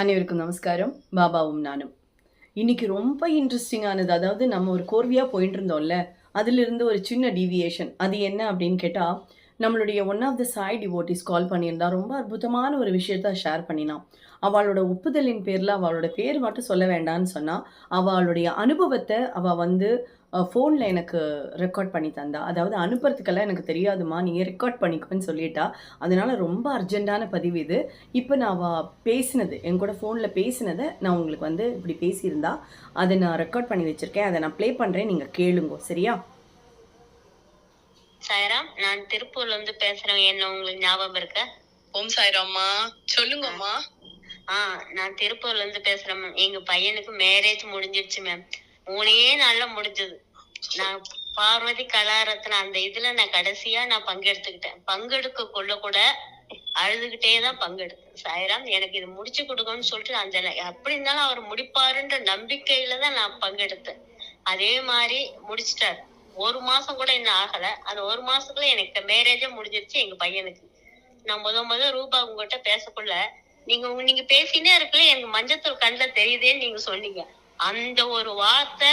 அனைவருக்கும் நமஸ்காரம். பாபாவும் நானும். இன்னைக்கு ரொம்ப இன்ட்ரெஸ்டிங்கானது. அதாவது நம்ம ஒரு கோர்வையா போயிட்டு இருந்தோம்ல, அதிலிருந்து ஒரு சின்ன டீவியேஷன். அது என்ன அப்படின்னு கேட்டா, நம்மளுடைய one of the Sai devotees call பண்ணியிருந்தா. ரொம்ப அற்புதமான ஒரு விஷயத்த ஷேர் பண்ணினான். அவளோட ஒப்புதலின் பேர்ல அவளோட பேர் மட்டும் சொல்ல வேண்டான்னு சொன்னா. அவளுடைய அனுபவத்த அவ வந்து ஃபோன்ல எனக்கு ரெக்கார்ட் பண்ணி தந்தா. அதாவது அனுப்புறதுக்கெல்லாம் எனக்கு தெரியாதும்மா. நீங்க ரெக்கார்ட் பண்ணிக்கோன்னு சொல்லிட்டா. அதனால ரொம்ப அர்ஜென்ட்டான பதிவு இது. இப்ப நான் அவ பேசினது, என் கூட ஃபோன்ல பேசினத நான் உங்களுக்கு வந்து இப்படி பேசியிருந்தா. அத நான் ரெக்கார்ட் பண்ணி வச்சிருக்கேன். அத நான் ப்ளே பண்றேன். நீங்க கேளுங்கோ. சரியா? சாய்ராம், நான் திருப்பூர்ல இருந்து பேசுறேன். என்ன உங்களுக்கு ஞாபகம் இருக்க? ஓம் சாய்ராம்மா, சொல்லுங்கம்மா. நான் திருப்பூர்ல இருந்து பேசுறேன் மேம். எங்க பையனுக்கு மேரேஜ் முடிஞ்சிருச்சு மேம். 3 நாள்ல முடிஞ்சது. நான் பார்வதி கலாரத்ன அந்த இதுல நான் கடைசியா பங்கெடுத்துக்கிட்டேன். பங்கெடுக்க கொள்ள கூட அழுதுகிட்டே தான் பங்கெடுத்தேன். சாய்ராம், எனக்கு இது முடிச்சு கொடுக்கணும்னு சொல்லிட்டு அந்த அப்படி இருந்தாலும் அவர் முடிப்பாருன்ற நம்பிக்கையில தான் நான் பங்கெடுத்தேன். அதே மாதிரி முடிச்சிட்டாரு. 1 மாசம் கூட இன்னும் ஆகல. அந்த 1 மாசத்துக்குள்ள எனக்கு மேரேஜே முடிஞ்சிருச்சு எங்க பையனுக்கு. நான் முத ரூபா உங்ககிட்ட பேசக்குள்ள நீங்க பேசினே இருக்குல்ல, எனக்கு மஞ்சத்தூள் கண்ணுல தெரியுதேன்னு நீங்க சொன்னீங்க. அந்த ஒரு வார்த்தை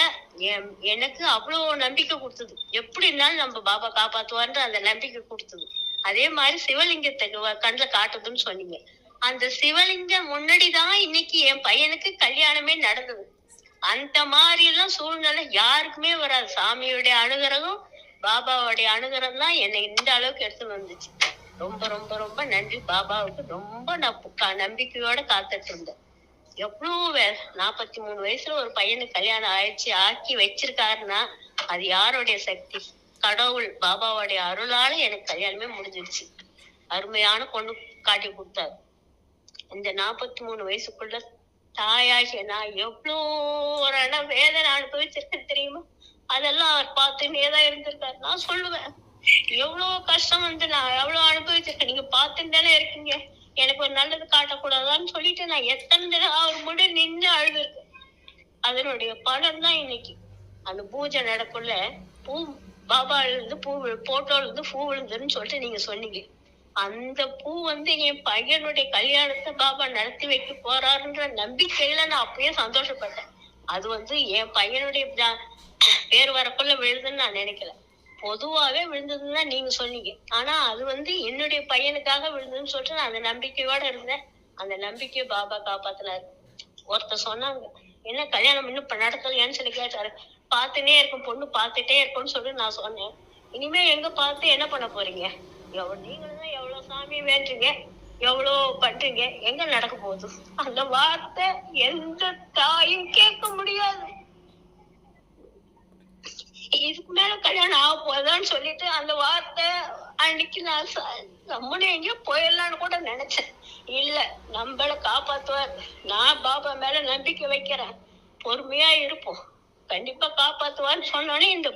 எனக்கு அவ்வளவு நம்பிக்கை கொடுத்தது. எப்படி இருந்தாலும் நம்ம பாபா காப்பாத்துவார்ன்ற அந்த நம்பிக்கை கொடுத்தது. அதே மாதிரி சிவலிங்கத்துக்கு கண்ணுல காட்டுதுன்னு சொன்னீங்க. அந்த சிவலிங்கம் முன்னாடிதான் இன்னைக்கு என் பையனுக்கு கல்யாணமே நடந்தது. அந்த மாதிரி எல்லாம் சூழ்நிலை யாருக்குமே வராது. சாமியுடைய அனுகிரகம், பாபாவுடைய அனுகிரகம் தான் என்னை இந்த அளவுக்கு எடுத்துன்னு வந்துச்சு. ரொம்ப ரொம்ப ரொம்ப நன்றி பாபாவுக்கு. ரொம்ப நம்பிக்கையோட காத்துட்டு இருந்தேன். எவ்வளவு 43 வயசுல ஒரு பையனுக்கு கல்யாணம் ஆக்கி வச்சிருக்காருன்னா அது யாருடைய சக்தி? கடவுள் பாபாவுடைய அருளால எனக்கு கல்யாணமே முடிஞ்சிருச்சு. அருமையான பொண்ணு காட்டி கொடுத்தாரு. இந்த 43 வயசுக்குள்ள தாயாகிய நான் எவ்வளோ ஒரு வேதனை அனுபவிச்சிருக்கேன் தெரியுமா? அதெல்லாம் அவர் பார்த்துன்னேதான் இருந்திருக்காரு. நான் சொல்லுவேன், எவ்வளவு கஷ்டம் வந்து நான் எவ்வளவு அனுபவிச்சிருக்கேன். நீங்க பார்த்துட்டு தானே இருக்கீங்க. எனக்கு ஒரு நல்லது காட்டக்கூடாதான்னு சொல்லிட்டு நான் எத்தனை தினம் அவர் முடி நின்று அழுதுருக்கேன். அதனுடைய பலன் தான் இன்னைக்கு அந்த பூஜை நடக்குள்ள பூ பாபால இருந்து போட்டோல இருந்து பூ விழுந்துன்னு சொல்லிட்டு நீங்க சொன்னீங்க. அந்த பூ வந்து என் பையனுடைய கல்யாணத்தை பாபா நடத்தி வைக்க போறாருன்ற நம்பிக்கையில நான் அப்பயே சந்தோஷப்பட்டேன். அது வந்து என் பையனுடைய பேர் வரக்குள்ள விழுதுன்னு நான் நினைக்கல. பொதுவாவே விழுந்ததுன்னு தான் நீங்க சொன்னீங்க. ஆனா அது வந்து என்னுடைய பையனுக்காக விழுந்ததுன்னு சொல்லிட்டு நான் அந்த நம்பிக்கையோட இருந்தேன். அந்த நம்பிக்கையை பாபா காப்பாத்தினாரு. ஒருத்தர் சொன்னாங்க, என்ன கல்யாணம் இன்னும் நடக்கலையான்னு சொல்லி கேட்டாரு. பார்த்துட்டே இருக்கும் பொண்ணு, பார்த்துட்டே இருக்கும்னு சொல்லி நான் சொன்னேன். இனிமே எங்க பார்த்து என்ன பண்ண போறீங்க? நீங்களும் தான் எவ்வளவு சாமி வேண்டுங்க, எவ்வளவு பண்றீங்க, எங்க நடக்க போகுது? அந்த வார்த்தை எந்த தாயும் கேட்க முடியாது. இதுக்கு மேல கல்யாணம் ஆக போதான்னு சொல்லிட்டு அந்த வார்த்தை அன்னைக்கு நான் நம்மளே எங்கேயோ போயிடலான்னு கூட நினைச்சேன். இல்ல, நம்மள காப்பாத்துவார். நான் பாபா மேல நம்பிக்கை வைக்கிறேன். பொறுமையா இருப்போம், கண்டிப்பா காப்பாத்துவான்னு சொன்னோன்னே இந்த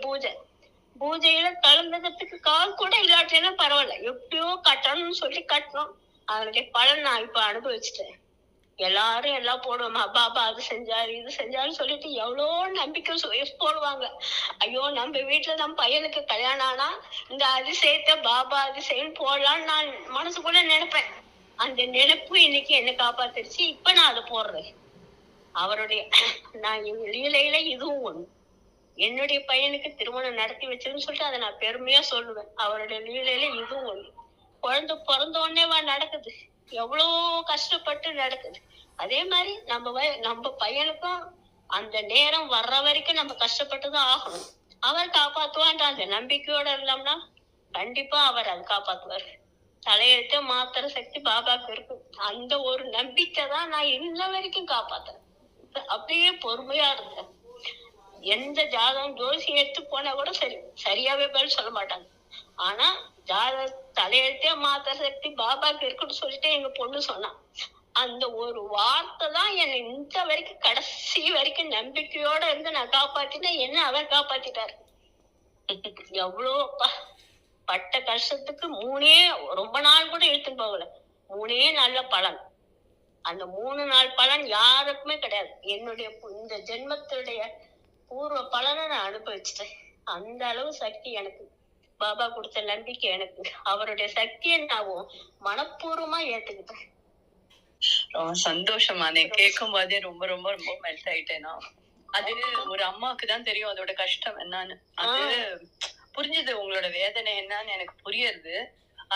பூஜையில கலந்துக்கிறதுக்கு கால் கூட இல்லாட்டினா பரவாயில்ல, எப்படியோ கட்டணும்னு சொல்லி கட்டணும். அதனுடைய பலன் நான் இப்ப அனுபவிச்சுட்டேன். எல்லாரும் எல்லாம் போடுவோமா, பாபா அது செஞ்சாரு இது செஞ்சாருன்னு சொல்லிட்டு எவ்வளோ நம்பிக்கை போடுவாங்க. ஐயோ, நம்ம வீட்டுல நம்ம பையனுக்கு கல்யாணம் ஆனா இந்த அதிசயத்தை பாபா அதிசயம் போடலான்னு நான் மனசுக்குள்ள நினைப்பேன். அந்த நினைப்பு இன்னைக்கு என்ன காப்பாத்திருச்சு. இப்ப நான் அதை போடுறேன். அவருடைய நான் லீலையில இதுவும் ஒண்ணு. என்னுடைய பையனுக்கு திருமணம் நடத்தி வச்சதுன்னு சொல்லிட்டு அதை நான் பெருமையா சொல்லுவேன். அவருடைய லீலையில இதுவும் ஒண்ணு. குழந்தை பிறந்த உடனேவா நடக்குது? எவ்வளோ கஷ்டப்பட்டு நடக்குது. அதே மாதிரி நம்ம பையனுக்கும் அந்த நேரம் வர்ற வரைக்கும் நம்ம கஷ்டப்பட்டுதான் ஆகணும். அவர் காப்பாத்துவான்ற அந்த நம்பிக்கையோட இருந்தோம்னா கண்டிப்பா அவர் அதை காப்பாத்துவார். தலையெழுத்த மாத்திர சக்தி பாபாக்கு இருக்கு. அந்த ஒரு நம்பிக்கை தான் நான் இன்ன வரைக்கும் காப்பாத்துறேன். அப்படியே பொறுமையா இருந்தேன். எந்த ஜாதகம் ஜோசியம் எடுத்து போனா கூட சரியாவே பேர் சொல்ல மாட்டாங்க. ஆனா தலையெழுத்தே மாத்திர சக்தி பாபாக்கு இருக்குன்னு சொல்லிட்டு எங்க பொண்ணு சொன்னான். அந்த ஒரு வார்த்தை தான் என்னை இந்த வரைக்கும் கடைசி வரைக்கும் நம்பிக்கையோட இருந்து நான் காப்பாத்தினேன். என்ன அவர் காப்பாத்திட்டாரு. எவ்வளோ பட்ட கஷ்டத்துக்கு ரொம்ப நாள் கூட இழுத்துன்னு போகல. 3 நல்ல பலன். அந்த 3 நாள் பலன் யாருக்குமே கிடையாது. என்னுடைய இந்த ஜென்மத்துடைய பூர்வ பலனை நான் அனுபவிச்சுட்டேன். அந்த அளவு சக்தி எனக்கு பாபா கொடுத்த நம்பிக்கை. எனக்கு அவருடைய சக்தியை நான் மனப்பூர்வமா ஏத்துக்கிட்டேன். ரொம்ப சந்தோஷமா கேட்கும் போதே ரொம்ப ரொம்ப ரொம்ப மெல்ட் ஆயிட்டேனா. அது ஒரு அம்மாக்கு தான் தெரியும் அதோட கஷ்டம் என்னன்னு. அது புரிஞ்சுது உங்களோட வேதனை என்னன்னு எனக்கு புரியுது.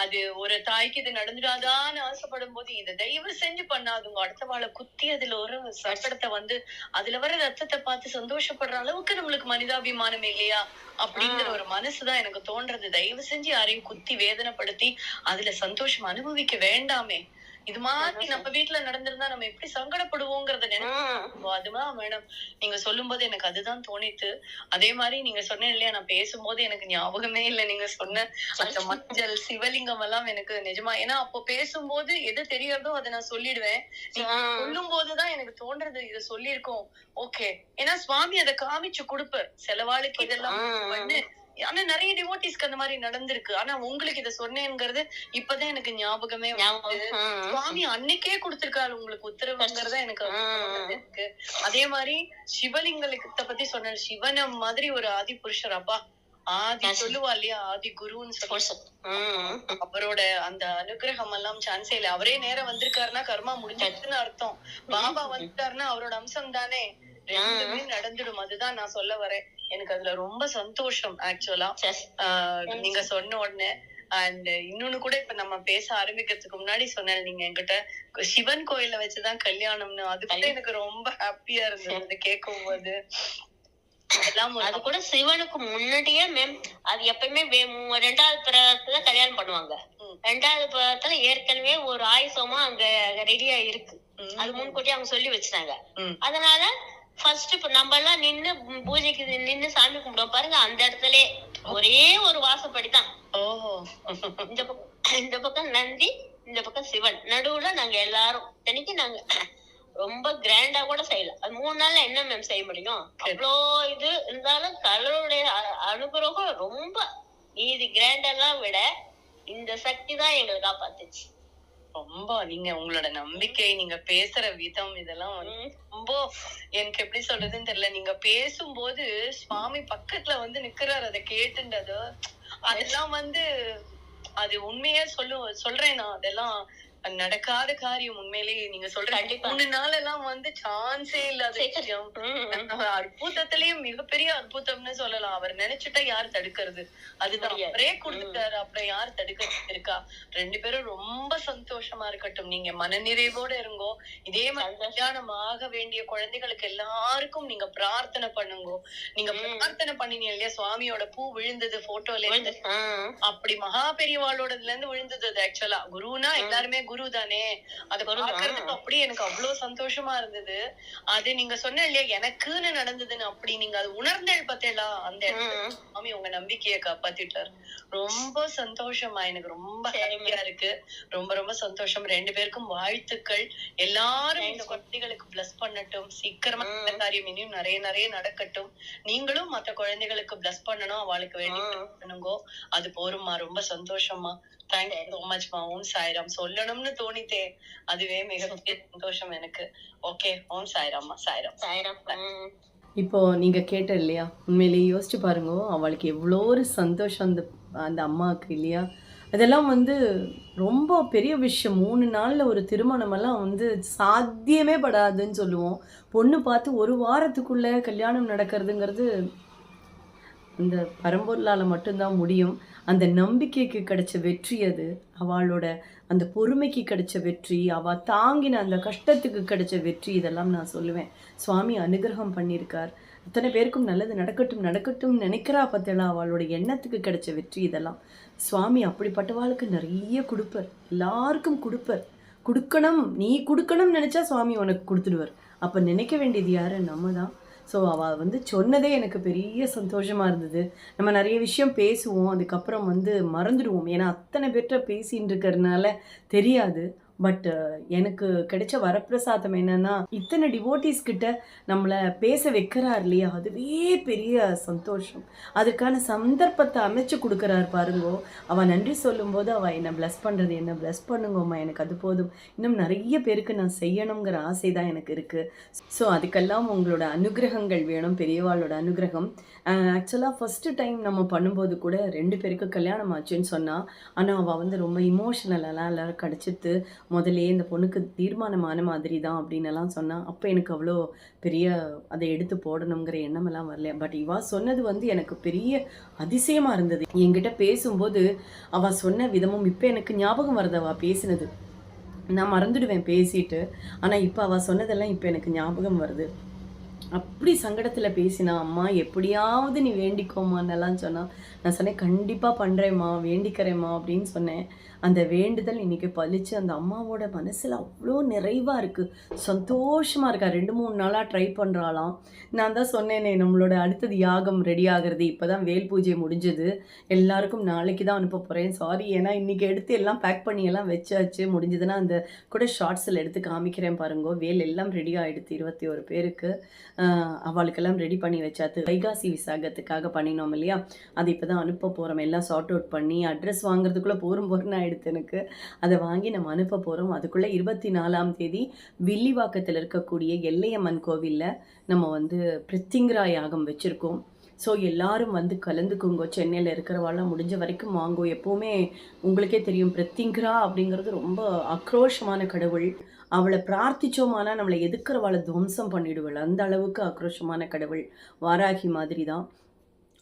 அது ஒரு தாய்க்கு இது நடந்துடாதான்னு ஆசைப்படும் போது இதை தயவு செஞ்சு பண்ணாதுங்க. அடுத்த வாழை குத்தி அதுல ஒரு சக்கடத்தை வந்து அதுல வர ரத்தத்தை பார்த்து சந்தோஷப்படுற அளவுக்கு நம்மளுக்கு மனிதாபிமானம் இல்லையா அப்படிங்கிற ஒரு மனசுதான் எனக்கு தோன்றது. தயவு செஞ்சு யாரையும் குத்தி வேதனைப்படுத்தி அதுல சந்தோஷம் அனுபவிக்க வேண்டாமே. இது மாதிரி நம்ம வீட்டுல நடந்திருந்தா நம்ம எப்படி சங்கடப்படுவோங்கிறத நினைச்சு அதுதான் மேடம் நீங்க சொல்லும் போது எனக்கு அதுதான் தோணித்து. அதே மாதிரி நீங்க சொன்ன இல்லையா, நான் பேசும்போது எனக்கு ஞாபகமே இல்லை நீங்க சொன்ன அந்த மஞ்சள் சிவலிங்கம் எல்லாம் எனக்கு நிஜமா. ஏன்னா அப்போ பேசும்போது எது தெரியறதோ அதை நான் சொல்லிடுவேன். நீங்க சொல்லும் போதுதான் எனக்கு தோன்றது இதை சொல்லியிருக்கோம். ஓகே, ஏன்னா சுவாமி அதை காமிச்சு கொடுப்பார் செலவாளுக்கு இதெல்லாம் பண்ணு. ஆனா நிறைய டிவோட்டிஸ்க்கு அந்த மாதிரி நடந்திருக்கு. ஆனா உங்களுக்கு இதை சொன்னேங்கிறது இப்பதான் எனக்கு ஞாபகமே வந்து சுவாமி அன்னைக்கே கொடுத்திருக்காரு உங்களுக்கு உத்தரவுங்கிறத எனக்கு இருக்கு. அதே மாதிரி சிவலிங்கத்தை பத்தி சொன்ன சிவன மாதிரி ஒரு ஆதி புருஷர் அப்பா ஆதி சொல்லுவா இல்லையா, ஆதி குருன்னு சொல்ல அவரோட அந்த அனுகிரகம் எல்லாம் சான்ஸே இல்லை. அவரே நேரம் வந்திருக்காருன்னா கர்மா முடிஞ்சிருச்சுன்னு அர்த்தம். பாபா வந்துட்டாருன்னா அவரோட அம்சம் தானே, ரெண்டுமே நடந்துடும். அதுதான் நான் சொல்ல வரேன். எனக்கு அதுல ரொம்ப சந்தோஷம் ஆக்சுவலா நீங்க சொன்ன உடனே. அண்ட் இன்னொன்னு கூட இப்ப நம்ம பேச ஆரம்பிக்கிறதுக்கு முன்னாடி சொன்னேன் நீங்க என்கிட்ட சிவன் கோயில வச்சுதான் கல்யாணம்னு. அது கூட எனக்கு ரொம்ப ஹாப்பியா இருந்தது கேட்கும் போது. அது கூட சிவனுக்கு முன்னாடியே மேம் அது எப்பயுமே 2வது பிரதத்துல கல்யாணம் பண்ணுவாங்க. 2வது பிரதத்துல ஏற்கனவே ஒரு ஆயுசமா அங்க ரெடியா இருக்கு. அது முன்கூட்டியே அவங்க சொல்லி வச்சுட்டாங்க. அதனால ஃபர்ஸ்ட் இப்ப நம்ம எல்லாம் நின்னு பூஜைக்கு நின்னு சாமி கும்பிடுவோம் பாருங்க, அந்த இடத்துல ஒரே ஒரு வாசப்படிதான். இந்த பக்கம் நந்தி, இந்த பக்கம் சிவன், நடுவுல நாங்க எல்லாரும் தனிக்கு நாங்க ரொம்ப கிராண்டா கூட செய்யல. அது 3 நாள்ல என்ன மேம் செய்ய முடியும்? அவ்வளோ இது இருந்தாலும் கடவுளுடைய அனுகிரகம் ரொம்ப மீதி கிராண்டெல்லாம் விட இந்த சக்தி தான் எங்களை காப்பாத்துச்சு. ரொம்ப நீங்க உங்களோட நம்பிக்கை, நீங்க பேசுற விதம் இதெல்லாம் ரொம்ப எனக்கு எப்படி சொல்றதுன்னு தெரியல. நீங்க பேசும்போது சுவாமி பக்கத்துல வந்து நிக்கிறாரு அதை கேட்டுன்றது. அதெல்லாம் வந்து அது உண்மையா சொல்றேன் நான். அதெல்லாம் நடக்காத காரியம் உண்மையிலேயே. நீங்க சொல்ற 3 நாள் எல்லாம் வந்து சான்ஸே இல்லாத விஷயம். அற்புதத்திலயும் மிகப்பெரிய அற்புதம்னு சொல்லலாம். அவர் நினைச்சுட்டா யார் தடுக்கிறது? அதுதான் அவரே கொடுத்துட்டாரு, அப்புறம் யார் தடுக்கிறது இருக்கா? 2 பேரும் ரொம்ப சந்தோஷமா இருக்கட்டும். நீங்க மனநிறைவோட இருங்கோ. இதே மாதிரி கல்யாணம் ஆக வேண்டிய குழந்தைகளுக்கு எல்லாருக்கும் நீங்க பிரார்த்தனை பண்ணுங்க. நீங்க பிரார்த்தனை பண்ணினீங்க இல்லையா, சுவாமியோட பூ விழுந்தது போட்டோல இருந்து, அப்படி மகா பெரியவாளோடதுல இருந்து விழுந்தது. அது ஆக்சுவலா குருனா எல்லாருமே குரு தானே. அதை பாக்குறதுக்கு அப்படியே எனக்கு அவ்வளவு சந்தோஷமா இருந்தது. அது நீங்க சொன்ன இல்லையா எனக்குன்னு நடந்ததுன்னு, அப்படி நீங்க அது உணர்ந்தேள் பார்த்தேளா, அந்த சுவாமி உங்க நம்பிக்கையை காப்பாத்திட்டாரு. ரொம்ப சந்தோஷமா, எனக்கு ரொம்ப ஹாப்பியா இருக்கு. ரொம்ப ரொம்ப சந்தோஷம். 2 பேருக்கும் வாழ்த்துக்கள். எல்லாரும் இந்த குழந்தைகளுக்கு பிளஸ் பண்ணட்டும். சீக்கிரமா இந்த காரியம் இனியும் நிறைய நிறைய நடக்கட்டும். நீங்களும் மத்த குழந்தைகளுக்கு பிளஸ் பண்ணணும், அவளுக்கு வேண்டி பண்ணுங்க. அது போருமா. ரொம்ப சந்தோஷமா. தேங்க்யூ சோ மச் மா. ஓம் சாய்ராம். சொல்லணும்னு தோணித்தே, அதுவே மிகப்பெரிய சந்தோஷம் எனக்கு. ஓகே, ஓம் சாய்ராம்மா. சாய்ராம். சாய்ராம். இப்போ நீங்க கேட்ட இல்லையா, உண்மையிலேயே யோசிச்சு பாருங்க அவளுக்கு எவ்வளோ ஒரு சந்தோஷம் அந்த அந்த அம்மாவுக்கு இல்லையா. அதெல்லாம் வந்து ரொம்ப பெரிய விஷயம். 3 நாளில் ஒரு திருமணமெல்லாம் வந்து சாத்தியமே படாதுன்னு சொல்லுவோம். பொண்ணு பார்த்து 1 வாரத்துக்குள்ளே கல்யாணம் நடக்கிறதுங்கிறது அந்த பரம்பொருளால் மட்டும்தான் முடியும். அந்த நம்பிக்கைக்கு கிடைச்ச வெற்றி அது. அவளோட அந்த பொறுமைக்கு கிடைச்ச வெற்றி, அவள் தாங்கின அந்த கஷ்டத்துக்கு கிடைச்ச வெற்றி, இதெல்லாம் நான் சொல்லுவேன். சுவாமி அனுகிரகம் பண்ணியிருக்கார். அத்தனை பேருக்கும் நல்லது நடக்கட்டும் நடக்கட்டும் நினைக்கிறா பார்த்தேளா, அவளோட எண்ணத்துக்கு கிடைச்ச வெற்றி இதெல்லாம். சுவாமி அப்படிப்பட்டவாளுக்கு நிறைய கொடுப்பார், எல்லாருக்கும் கொடுப்பார். கொடுக்கணும், நீ கொடுக்கணும்னு நினச்சா சுவாமி உனக்கு கொடுத்துடுவார். அப்போ நினைக்க வேண்டியது யாரு? நம்ம தான். ஸோ அவள் வந்து சொன்னதே எனக்கு பெரிய சந்தோஷமாக இருந்தது. நம்ம நிறைய விஷயம் பேசுவோம், அதுக்கப்புறம் வந்து மறந்துடுவோம். ஏன்னா அத்தனை பேர்கிட்ட பேசின்னு இருக்கிறதுனால தெரியாது. பட் எனக்கு கிடைச்ச வரப்பிரசாதம் என்னன்னா, இத்தனை டிவோட்டிஸ் கிட்ட நம்மளை பேச வைக்கிறார் இல்லையா, அதுவே பெரிய சந்தோஷம். அதுக்கான சந்தர்ப்பத்தை அமைச்சு கொடுக்குறாரு பாருங்கோ. அவள் நன்றி சொல்லும்போது அவள் என்னை ப்ளஸ் பண்ணுறது, என்ன ப்ளஸ் பண்ணுங்கம்மா, எனக்கு அது போதும், இன்னும் நிறைய பேருக்கு நான் செய்யணுங்கிற ஆசை தான் எனக்கு இருக்குது. ஸோ அதுக்கெல்லாம் உங்களோட அனுகிரகங்கள் வேணும், பெரியவாளோட அனுகிரகம். ஆக்சுவலாக ஃபஸ்ட்டு டைம் நம்ம பண்ணும்போது கூட 2 பேருக்கு கல்யாணம் ஆச்சுன்னு சொன்னால், ஆனால் அவள் வந்து ரொம்ப இமோஷனலெல்லாம் எல்லோரும் கிடச்சிட்டு முதல்லயே இந்த பொண்ணுக்கு தீர்மானமான மாதிரி தான் அப்படின்னெல்லாம் சொன்னா. அப்ப எனக்கு அவ்வளோ பெரிய அத எடுத்து போடணுங்கிற எண்ணமெல்லாம் வரல. பட் இவ சொன்னது வந்து எனக்கு பெரிய அதிசயமா இருந்தது. என்கிட்ட பேசும்போது அவ சொன்ன விதமும் இப்ப எனக்கு ஞாபகம் வருது அவ பேசினது. நான் மறந்துடுவேன் பேசிட்டு. ஆனா இப்ப அவ சொன்னதெல்லாம் இப்ப எனக்கு ஞாபகம் வருது. அப்படி சங்கடத்துல பேசினா, "அம்மா எப்படியாவது நீ வேண்டிக்கோமான்னெல்லாம்" சொன்னா. நான் சொன்னேன், "கண்டிப்பா பண்றேன்ம்மா, வேண்டிக்கிறேன்ம்மா" அப்படின்னு சொன்னேன். அந்த வேண்டுதல் இன்னைக்கு பலிச்சு அந்த அம்மாவோட மனசுல அவ்ளோ நிறைவா இருக்கு. சந்தோஷமா இருக்கா. 2, 3 நாளா ட்ரை பண்றாளாம். நான் தான் சொன்னேனே, நம்மளோட அடுத்தது யாகம் ரெடி ஆகுறது. இப்பதான் வேல் பூஜை முடிஞ்சது. எல்லாருக்கும் நாளைக்கு தான் அனுப்ப போறேன். சாரி, ஏன்னா இன்னைக்கு எடுத்து எல்லாம் பேக் பண்ணி எல்லாம் வச்சாச்சு. முடிஞ்சதுன்னா அந்த கூட ஷார்ட்ஸ்ல எடுத்து காமிக்கிறேன் பாருங்கோ. வேல் எல்லாம் ரெடி ஆயிடுத்து 21 பேருக்கு. அவளுக்கெல்லாம் ரெடி பண்ணி வச்சாச்சு. வைகாசி விசாகத்துக்காக பண்ணினோம் இல்லையா? அது இப்பதான் அனுப்ப போறோம். எல்லாம் சார்ட் அவுட் பண்ணி அட்ரஸ் வாங்குறதுக்குள்ள போரும் ஆயிடுத்து எனக்கு. அத வாங்கி நம்ம அனுப்ப போறோம். அதுக்குள்ள 24ஆம் தேதி வில்லிவாக்கத்துல இருக்கக்கூடிய எல்லையம்மன் கோவில்ல நம்ம வந்து பிரித்திங்கரா யாகம் வச்சிருக்கோம். ஸோ எல்லாரும் வந்து கலந்துக்குங்கோ. சென்னையில இருக்கிறவாள்லாம் முடிஞ்ச வரைக்கும் வாங்கோ. எப்பவுமே உங்களுக்கே தெரியும், பிரித்திங்கரா அப்படிங்கிறது ரொம்ப ஆக்ரோஷமான கடவுள். அவளை பிரார்த்திச்சோமானா நம்மளை எதிர்க்கிறவாளை துவம்சம் பண்ணிடுவள். அந்த அளவுக்கு ஆக்ரோஷமான கடவுள். வாராகி மாதிரி தான்.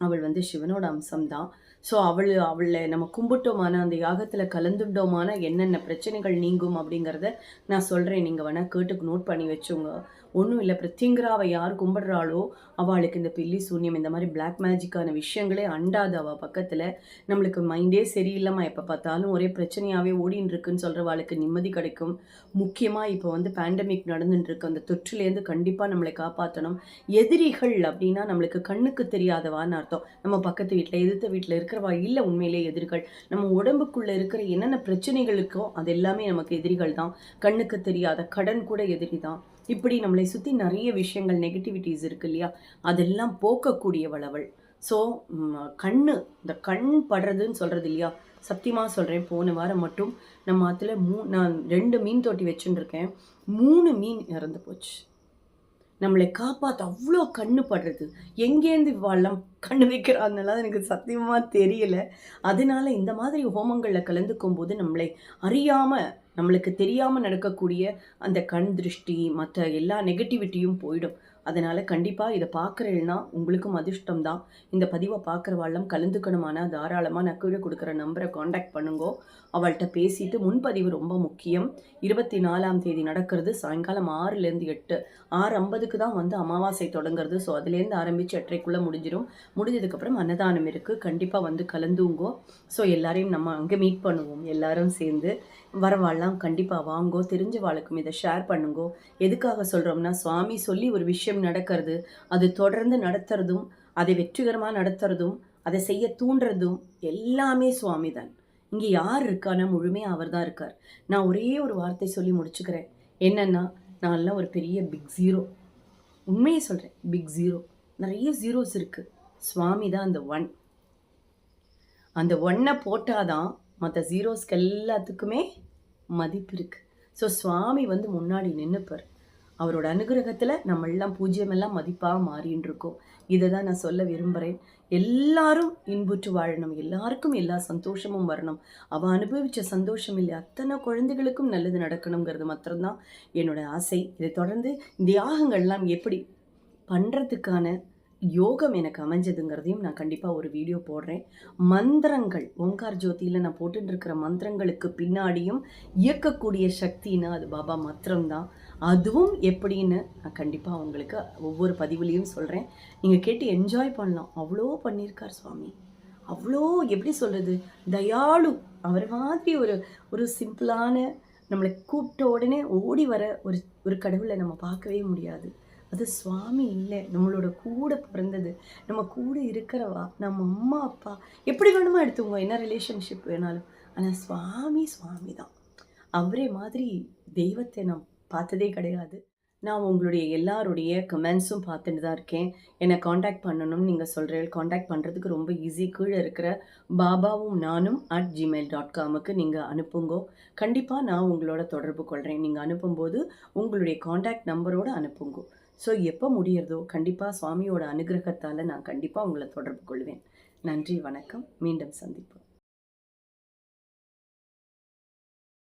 அவள் வந்து சிவனோட அம்சம் தான். ஸோ அவளை நம்ம கும்பிட்டோமான, அந்த யாகத்துல கலந்துட்டோமான என்னென்ன பிரச்சனைகள் நீங்கும் அப்படிங்கிறத நான் சொல்றேன். நீங்க வேணா கேட்டு நோட் பண்ணி வச்சுங்க. ஒன்றும் இல்லை, பிரித்திங்கராவை யார் கும்பிடுறாளோ அவளுக்கு இந்த பில்லி சூன்யம் இந்த மாதிரி பிளாக் மேஜிக்கான விஷயங்களே அண்டாது அவள் பக்கத்தில். நம்மளுக்கு மைண்டே சரியில்லாமல் எப்போ பார்த்தாலும் ஒரே பிரச்சனையாகவே ஓடின்னு இருக்குன்னு சொல்கிறவாளுக்கு நிம்மதி கிடைக்கும். முக்கியமாக இப்போ வந்து பேண்டமிக் நடந்துட்டு இருக்கு. அந்த தொற்றுலேருந்து கண்டிப்பாக நம்மளை காப்பாற்றணும். எதிரிகள் அப்படின்னா நம்மளுக்கு கண்ணுக்கு தெரியாதவான்னு அர்த்தம். நம்ம பக்கத்து வீட்டில் எதிர்த்த வீட்டில் இருக்கிறவா இல்லை உண்மையிலே எதிரிகள். நம்ம உடம்புக்குள்ளே இருக்கிற என்னென்ன பிரச்சனைகள் இருக்கோ அது எல்லாமே நமக்கு எதிரிகள் தான். கண்ணுக்கு தெரியாத கடன் கூட எதிரி தான். இப்படி நம்மளை சுற்றி நிறைய விஷயங்கள் நெகட்டிவிட்டிஸ் இருக்கு இல்லையா, அதெல்லாம் போக்கக்கூடியவள் அவள். ஸோ கண்ணு, இந்த கண் படுறதுன்னு சொல்கிறது இல்லையா, சத்தியமாக சொல்கிறேன். போன வாரம் மட்டும் நம்ம ஆற்றுல நான் 2 மீன் தொட்டி வச்சுட்டு இருக்கேன். 3 மீன் இறந்து போச்சு. நம்மளை காப்பாற்ற அவ்வளோ கண்ணு படுறது. எங்கேருந்து இவ்வளம் கண்ணு வைக்கிறாங்கலாம் எனக்கு சத்தியமாக தெரியல. அதனால இந்த மாதிரி ஹோமங்களில் கலந்துக்கும் போது நம்மளை அறியாமல், நம்மளுக்கு தெரியாமல் நடக்கக்கூடிய அந்த கண் திருஷ்டி, மற்ற எல்லா நெகட்டிவிட்டியும் போயிடும். அதனால் கண்டிப்பாக இதை பார்க்குறேன்னா உங்களுக்கும் அதிர்ஷ்டம் தான். இந்த பதிவை பார்க்குறவாள்லாம் கலந்துக்கணுமானா தாராளமாக நான் கீழே கொடுக்குற நம்பரை காண்டாக்ட் பண்ணுங்கோ. அவள்கிட்ட பேசிட்டு, முன்பதிவு ரொம்ப முக்கியம். 24ஆம் தேதி நடக்கிறது. சாயங்காலம் 6லேருந்து 8, 6:50க்கு தான் வந்து அமாவாசை தொடங்குறது. ஸோ அதுலேருந்து ஆரம்பித்து 8:30க்குள்ளே முடிஞ்சிடும். முடிஞ்சதுக்கப்புறம் அன்னதானம் இருக்குது. கண்டிப்பாக வந்து கலந்துங்கோ. ஸோ எல்லாரையும் நம்ம அங்கே மீட் பண்ணுவோம். எல்லாரும் சேர்ந்து வரவாள்லாம் கண்டிப்பாக வாங்கோ. தெரிஞ்சவாளுக்கும் இதை ஷேர் பண்ணுங்கோ. எதுக்காக சொல்கிறோம்னா, சுவாமி சொல்லி ஒரு விஷயம் நடக்கிறது, அது தொடர்ந்து நடத்துறதும், அதை வெற்றிகரமாக நடத்துறதும், அதை செய்ய தூண்டுறதும் எல்லாமே சுவாமி தான். இங்கே யார் இருக்கானா முழுமையாக அவர் தான் இருக்கார். நான் ஒரே ஒரு வார்த்தை சொல்லி முடிச்சுக்கிறேன். என்னன்னா, நான்லாம் ஒரு பெரிய பிக் ஜீரோ. உண்மையை சொல்கிறேன், பிக் ஜீரோ. நிறைய ஜீரோஸ் இருக்குது. சுவாமி தான் அந்த 1. அந்த 1 போட்டாதான் மற்ற ஜீரோஸ்க்கு எல்லாத்துக்குமே மதிப்பு இருக்குது. ஸோ சுவாமி வந்து முன்னாடி நின்றுப்பார். அவரோட அனுகிரகத்தில் நம்ம எல்லாம் பூஜ்ஜியமெல்லாம் மதிப்பாக மாறின்னு இருக்கோம். இதை தான் நான் சொல்ல விரும்புகிறேன். எல்லாரும் இன்புற்று வாழணும். எல்லாருக்கும் எல்லா சந்தோஷமும் வரணும். அவள் அனுபவித்த சந்தோஷம் இல்லை, அத்தனை குழந்தைகளுக்கும் நல்லது நடக்கணுங்கிறது மாத்திரம்தான் என்னோட ஆசை. இதை தொடர்ந்து இந்த யாகங்கள்லாம் எப்படி பண்ணுறதுக்கான யோகம் எனக்கு அமைஞ்சதுங்கிறதையும் நான் கண்டிப்பாக ஒரு வீடியோ போடுறேன். மந்திரங்கள், ஓங்கார் ஜோதியில் நான் போட்டுட்டு இருக்கிற மந்திரங்களுக்கு பின்னாடியும் இயக்கக்கூடிய சக்தின்னா அது பாபா மாத்திரம்தான். அதுவும் எப்படின்னு நான் கண்டிப்பாக உங்களுக்கு ஒவ்வொரு பதிவுலையும் சொல்கிறேன். நீங்கள் கேட்டு என்ஜாய் பண்ணலாம். அவ்வளோ பண்ணியிருக்கார் சுவாமி. அவ்வளோ எப்படி சொல்கிறது, தயாளு. அவர் மாதிரி ஒரு சிம்பிளான, நம்மளை கூப்பிட்ட உடனே ஓடி வர ஒரு கடவுளை நம்ம பார்க்கவே முடியாது. அது சுவாமி இல்லை, நம்மளோட கூட பிறந்தது, நம்ம கூட இருக்கிறவா, நம்ம அம்மா அப்பா, எப்படி வேணுமோ எடுத்துக்கோங்க, என்ன ரிலேஷன்ஷிப் வேணாலும். ஆனால் சுவாமி தான். அவரே மாதிரி தெய்வத்தை நான் பார்த்ததே கிடையாது. நான் உங்களுடைய எல்லாருடைய கமெண்ட்ஸும் பார்த்துட்டு தான் இருக்கேன். என்னை காண்டாக்ட் பண்ணணும்னு நீங்கள் சொல்கிறீங்க. காண்டாக்ட் பண்ணுறதுக்கு ரொம்ப ஈஸி. கீழே இருக்கிற பாபாவும் நானும் @gmail.comக்கு நீங்கள் அனுப்புங்கோ. கண்டிப்பாக நான் உங்களோட தொடர்பு கொள்கிறேன். நீங்கள் அனுப்பும்போது உங்களுடைய காண்டாக்ட் நம்பரோடு அனுப்புங்கோ. ஸோ எப்போ முடியறதோ கண்டிப்பாக சுவாமியோட அனுகிரகத்தால் நான் கண்டிப்பாக உங்களை தொடர்பு கொள்வேன். நன்றி, வணக்கம். மீண்டும் சந்திப்போம்.